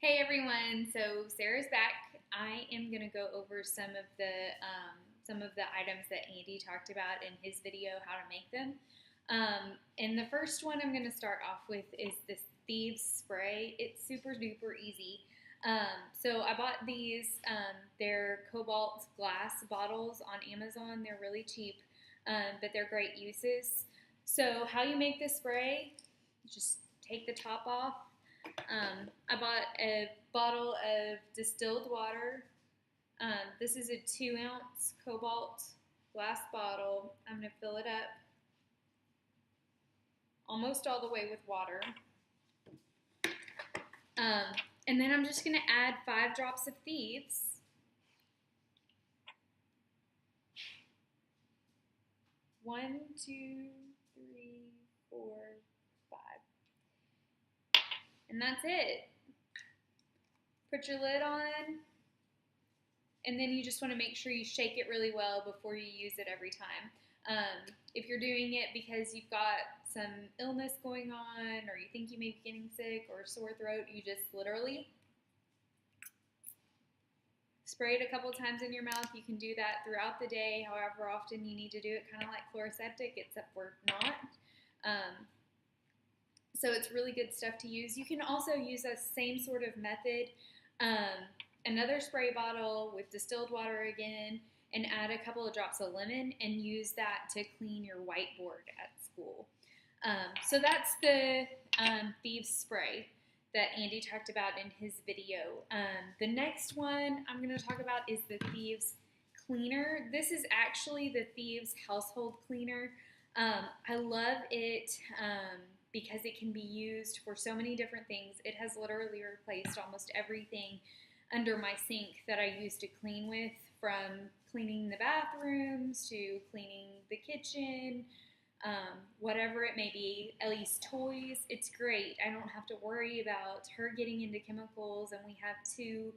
Hey everyone, so Sarah's back. I am gonna go over some of the items that Andy talked about in his video, how to make them. And the first one I'm gonna start off with is this Thieves spray. It's super duper easy. So I bought these. They're cobalt glass bottles on Amazon. They're really cheap, but they're great uses. So how you make this spray? Just take the top off. I bought a bottle of distilled water. This is a 2 ounce cobalt glass bottle. I'm going to fill it up almost all the way with water. And then I'm just going to add 5 drops of Thieves. One, two, three, four, 5. And that's it. Put your lid on, and then you just want to make sure you shake it really well before you use it every time. If you're doing it because you've got some illness going on, or you think you may be getting sick or sore throat, you just literally spray it a couple times in your mouth. You can do that throughout the day, however often you need to do it, kind of like Chloraseptic, except for not. So it's really good stuff to use. You can also use a same sort of method, another spray bottle with distilled water again, and add a couple of drops of lemon and use that to clean your whiteboard at school. So that's the Thieves spray that Andy talked about in his video. The next one I'm going to talk about is the Thieves cleaner. This is actually the Thieves household cleaner. I love it because it can be used for so many different things. It has literally replaced almost everything under my sink that I used to clean with, from cleaning the bathrooms to cleaning the kitchen, whatever it may be, Ellie's toys. It's great. I don't have to worry about her getting into chemicals, and we have 2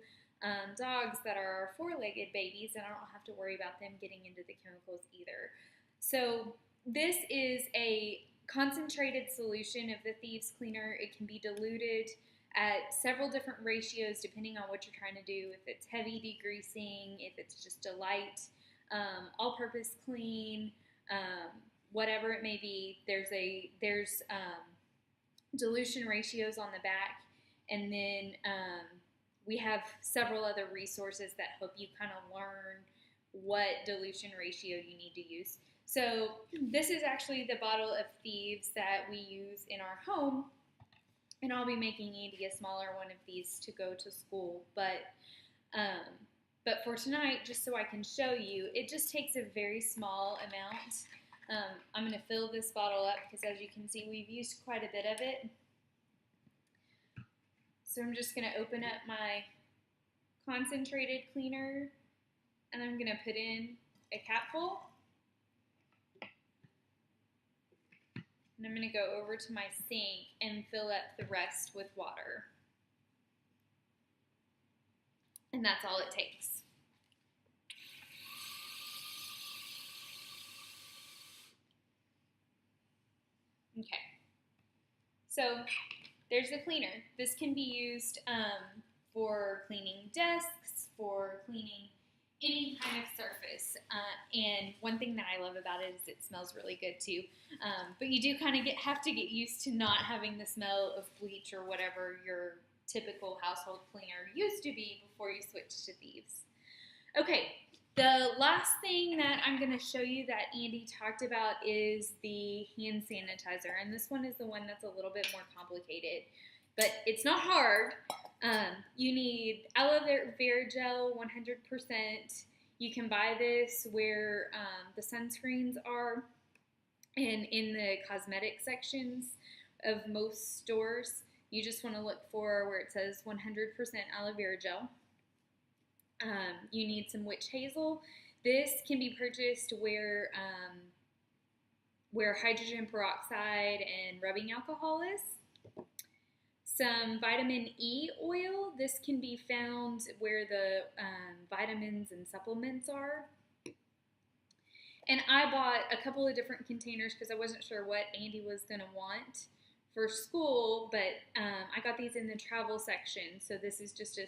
dogs that are 4-legged babies, and I don't have to worry about them getting into the chemicals either. So this is a concentrated solution of the Thieves cleaner. It can be diluted at several different ratios depending on what you're trying to do. If it's heavy degreasing, if it's just a light all-purpose clean, whatever it may be. There's dilution ratios on the back, and then we have several other resources that help you kind of learn what dilution ratio you need to use. So this is actually the bottle of Thieves that we use in our home, and I'll be making Andy a smaller one of these to go to school. But for tonight, just so I can show you, it just takes a very small amount. I'm going to fill this bottle up because, as you can see, we've used quite a bit of it. So I'm just going to open up my concentrated cleaner, and I'm going to put in a capful. And I'm going to go over to my sink and fill up the rest with water. And that's all it takes. Okay. So there's the cleaner. This can be used for cleaning desks, for cleaning any kind of surface. And one thing that I love about it is it smells really good too. But you do kind of have to get used to not having the smell of bleach or whatever your typical household cleaner used to be before you switch to Thieves. Okay, the last thing that I'm going to show you that Andy talked about is the hand sanitizer. And this one is the one that's a little bit more complicated. But it's not hard. You need aloe vera gel, 100%. You can buy this where the sunscreens are, and in the cosmetic sections of most stores. You just want to look for where it says 100% aloe vera gel. You need some witch hazel. This can be purchased where hydrogen peroxide and rubbing alcohol is. Some vitamin E oil. This can be found where the vitamins and supplements are. And I bought a couple of different containers because I wasn't sure what Andy was going to want for school, but I got these in the travel section. So this is just a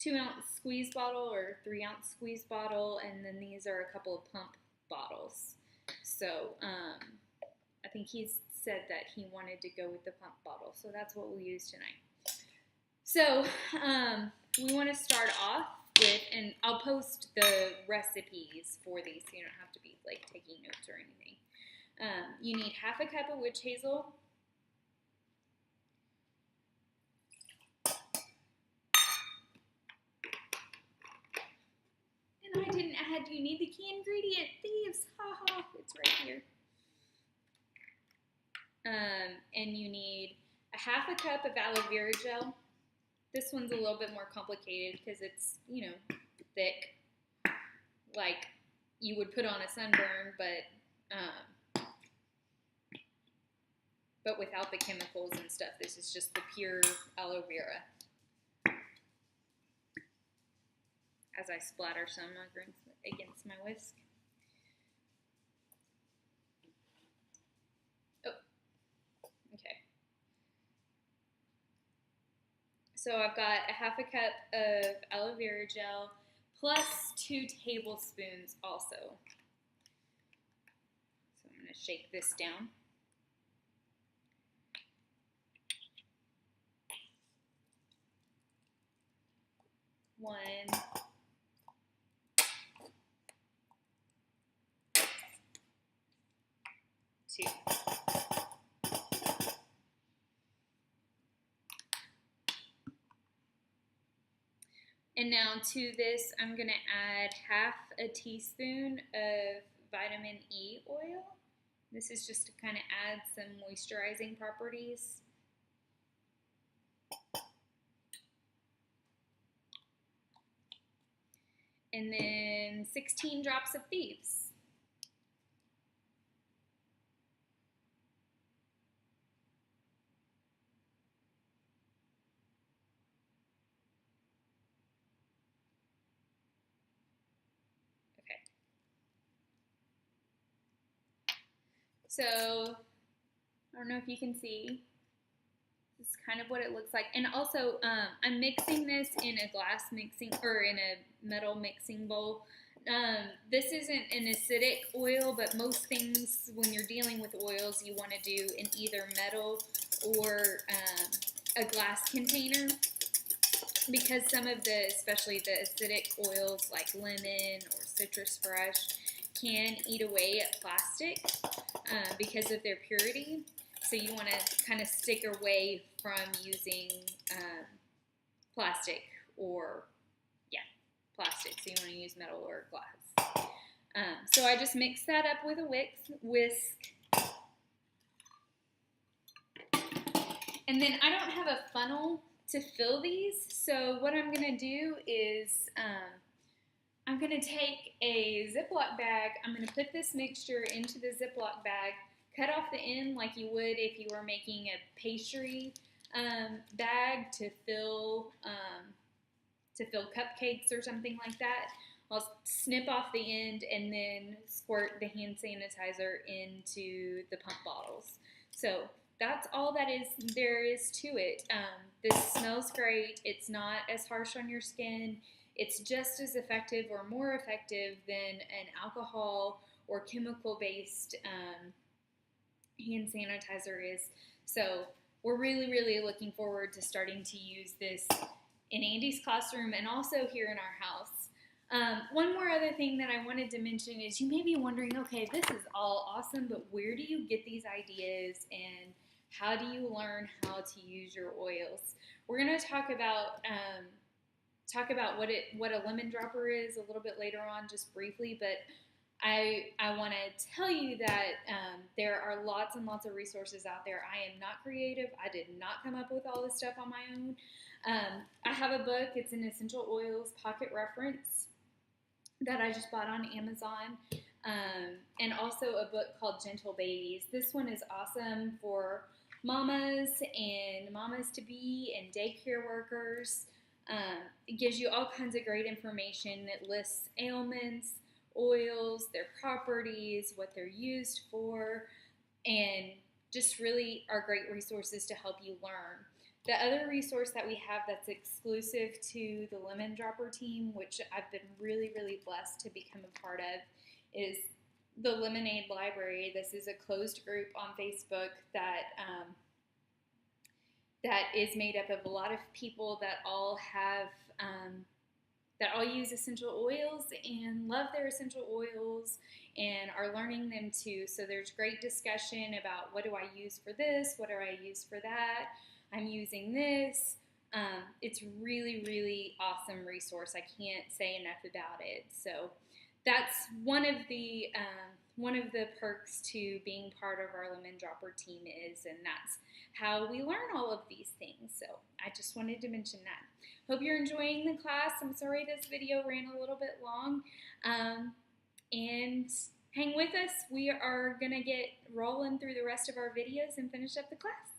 2-ounce squeeze bottle or 3-ounce squeeze bottle, and then these are a couple of pump bottles. So I think he's said that he wanted to go with the pump bottle, so that's what we'll use tonight. So we want to start off with, and I'll post the recipes for these so you don't have to be like taking notes or anything. You need half a cup of witch hazel, and I didn't add, you need the key ingredient, thieves, haha, it's right here. And you need a half a cup of aloe vera gel. This one's a little bit more complicated because it's, you know, thick, like you would put on a sunburn, but without the chemicals and stuff. This is just the pure aloe vera. As I splatter some against my whisk. Oh, okay. So I've got a half a cup of aloe vera gel plus 2 tablespoons also. So I'm going to shake this down. One, 2. And now to this, I'm going to add half a teaspoon of vitamin E oil. This is just to kind of add some moisturizing properties. And then 16 drops of thieves. So, I don't know if you can see, this is kind of what it looks like. And also, I'm mixing this in a glass mixing, or in a metal mixing bowl. This isn't an acidic oil, but most things, when you're dealing with oils, you want to do in either metal or a glass container. Because some of the, especially the acidic oils like lemon or citrus brush, can eat away at plastic because of their purity. So you want to kind of stick away from using plastic or, plastic. So you want to use metal or glass. So I just mix that up with a whisk. And then I don't have a funnel to fill these. So what I'm going to do is I'm going to take a Ziploc bag. I'm going to put this mixture into the Ziploc bag, cut off the end like you would if you were making a pastry bag to fill cupcakes or something like that. I'll snip off the end and then squirt the hand sanitizer into the pump bottles. So that's all there is to it. This smells great. It's not as harsh on your skin. It's just as effective or more effective than an alcohol or chemical-based hand sanitizer is. So we're really, really looking forward to starting to use this in Andy's classroom and also here in our house. One more other thing that I wanted to mention is you may be wondering, okay, this is all awesome, but where do you get these ideas and how do you learn how to use your oils? We're going to talk about what a lemon dropper is a little bit later on, just briefly, but I want to tell you that there are lots and lots of resources out there. I am not creative. I did not come up with all this stuff on my own. I have a book. It's an essential oils pocket reference that I just bought on Amazon, and also a book called Gentle Babies. This one is awesome for mamas and mamas-to-be and daycare workers. It gives you all kinds of great information. It lists ailments, oils, their properties, what they're used for, and just really are great resources to help you learn. The other resource that we have that's exclusive to the Lemon Dropper team, which I've been really, really blessed to become a part of, is the Lemonade Library. This is a closed group on Facebook that is made up of a lot of people that all have that all use essential oils and love their essential oils and are learning them too. So there's great discussion about, what do I use for this? What do I use for that? I'm using this. It's really, really awesome resource. I can't say enough about it. So that's one of the perks to being part of our Lemon Dropper team is, and that's how we learn all of these things. So I just wanted to mention that. Hope you're enjoying the class. I'm sorry this video ran a little bit long. And hang with us. We are going to get rolling through the rest of our videos and finish up the class.